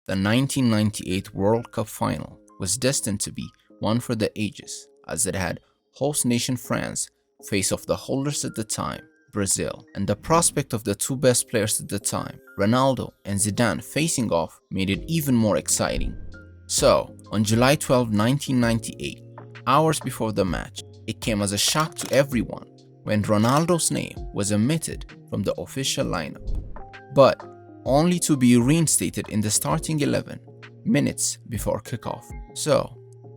The 1998 World Cup final was destined to be one for the ages, as it had host nation France face off the holders at the time, Brazil, and the prospect of the two best players at the time, Ronaldo and Zidane, facing off made it even more exciting. So, on July 12, 1998, hours before the match, it came as a shock to everyone when Ronaldo's name was omitted from the official lineup, but only to be reinstated in the starting 11 minutes before kickoff. So,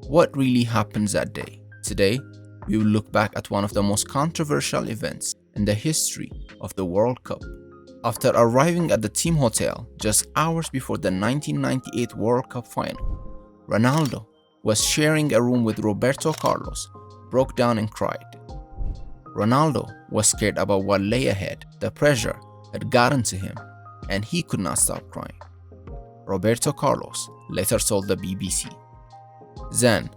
what really happened that day? Today, we will look back at one of the most controversial events in the history of the World Cup. After arriving at the team hotel just hours before the 1998 World Cup final, Ronaldo was sharing a room with Roberto Carlos, broke down and cried. Ronaldo was scared about what lay ahead. The pressure had gotten to him, and he could not stop crying. Roberto Carlos later told the BBC. Then,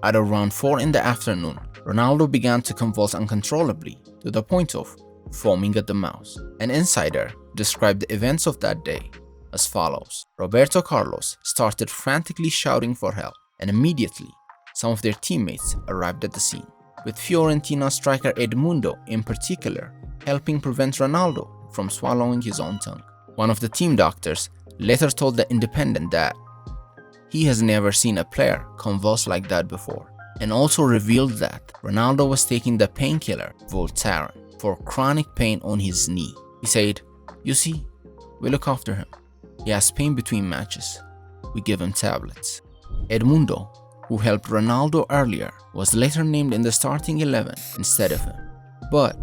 at around 4 in the afternoon, Ronaldo began to convulse uncontrollably to the point of foaming at the mouth. An insider described the events of that day as follows. Roberto Carlos started frantically shouting for help, and immediately some of their teammates arrived at the scene, with Fiorentina striker Edmundo in particular helping prevent Ronaldo from swallowing his own tongue. One of the team doctors later told The Independent that he has never seen a player convulse like that before, and also revealed that Ronaldo was taking the painkiller Voltaren for chronic pain on his knee. He said, "You see, we look after him. He has pain between matches. We give him tablets." Edmundo, who helped Ronaldo earlier, was later named in the starting 11 instead of him. But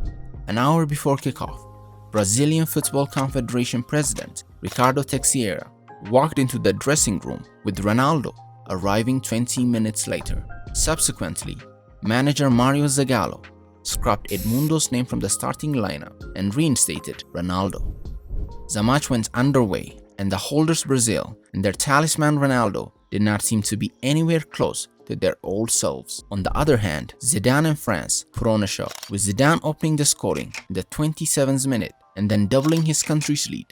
an hour before kickoff, Brazilian Football Confederation President Ricardo Teixeira walked into the dressing room with Ronaldo, arriving 20 minutes later. Subsequently, manager Mario Zagallo scrapped Edmundo's name from the starting lineup and reinstated Ronaldo. The match went underway, and the holders Brazil and their talisman Ronaldo did not seem to be anywhere close to their old selves. On the other hand, Zidane and France put on a show, with Zidane opening the scoring in the 27th minute and then doubling his country's lead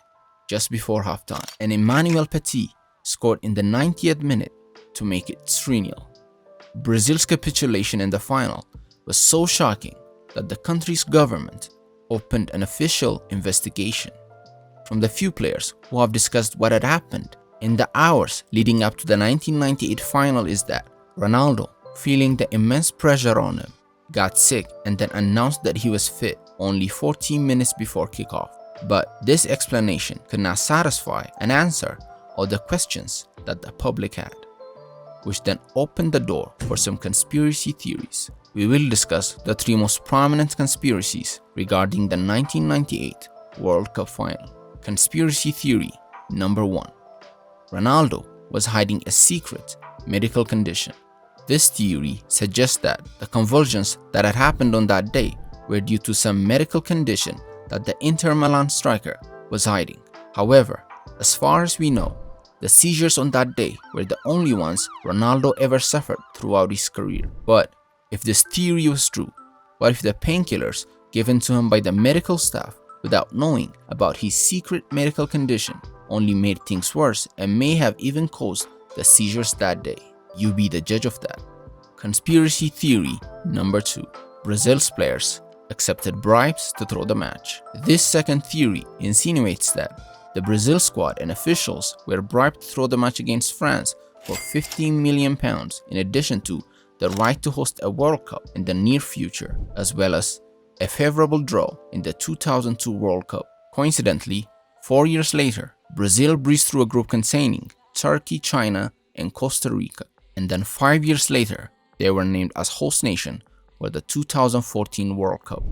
just before halftime, and Emmanuel Petit scored in the 90th minute to make it 3-0. Brazil's capitulation in the final was so shocking that the country's government opened an official investigation. From the few players who have discussed what had happened in the hours leading up to the 1998 final is that Ronaldo, feeling the immense pressure on him, got sick and then announced that he was fit only 14 minutes before kickoff. But this explanation could not satisfy and answer all the questions that the public had, which then opened the door for some conspiracy theories. We will discuss the 3 most prominent conspiracies regarding the 1998 World Cup final. Conspiracy theory number 1. Ronaldo was hiding a secret medical condition. This theory suggests that the convulsions that had happened on that day were due to some medical condition that the Inter Milan striker was hiding. However, as far as we know, the seizures on that day were the only ones Ronaldo ever suffered throughout his career. But if this theory was true, what if the painkillers given to him by the medical staff without knowing about his secret medical condition only made things worse and may have even caused the seizures that day? You be the judge of that. Conspiracy theory number 2. Brazil's players accepted bribes to throw the match. This second theory insinuates that the Brazil squad and officials were bribed to throw the match against France for £15 million in addition to the right to host a World Cup in the near future, as well as a favorable draw in the 2002 World Cup. Coincidentally, 4 years later, Brazil breezed through a group containing Turkey, China, and Costa Rica, and then 5 years later, they were named as host nation for the 2014 World Cup.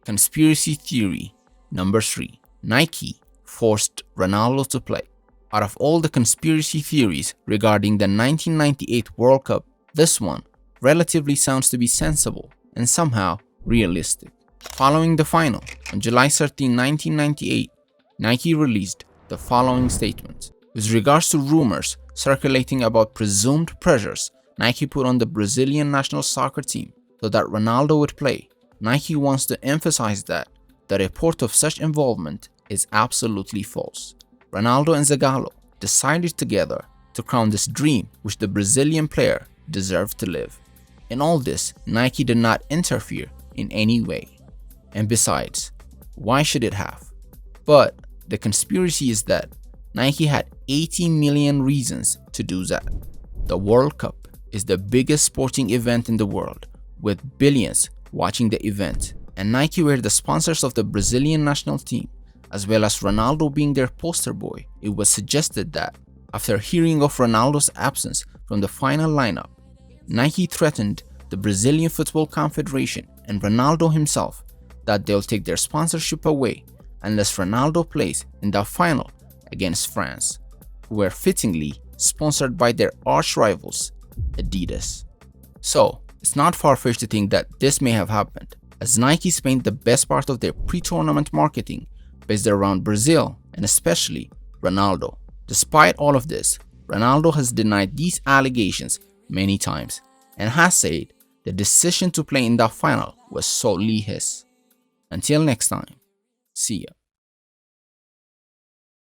Conspiracy theory number 3. Nike forced Ronaldo to play. Out of all the conspiracy theories regarding the 1998 World Cup, this one relatively sounds to be sensible and somehow realistic. Following the final, on July 13, 1998, Nike released the following statement. With regards to rumors circulating about presumed pressures Nike put on the Brazilian national soccer team so that Ronaldo would play, Nike wants to emphasize that the report of such involvement is absolutely false. Ronaldo and Zagallo decided together to crown this dream which the Brazilian player deserved to live. In all this, Nike did not interfere in any way. And besides, why should it have? But the conspiracy is that Nike had 80 million reasons to do that. The World Cup is the biggest sporting event in the world, with billions watching the event, and Nike were the sponsors of the Brazilian national team, as well as Ronaldo being their poster boy. It was suggested that, after hearing of Ronaldo's absence from the final lineup, Nike threatened the Brazilian Football Confederation and Ronaldo himself that they'll take their sponsorship away unless Ronaldo plays in the final against France, who were fittingly sponsored by their arch rivals, Adidas. So, it's not far-fetched to think that this may have happened, as Nike spent the best part of their pre-tournament marketing based around Brazil and especially Ronaldo. Despite all of this, Ronaldo has denied these allegations many times and has said the decision to play in the final was solely his. Until next time, see ya.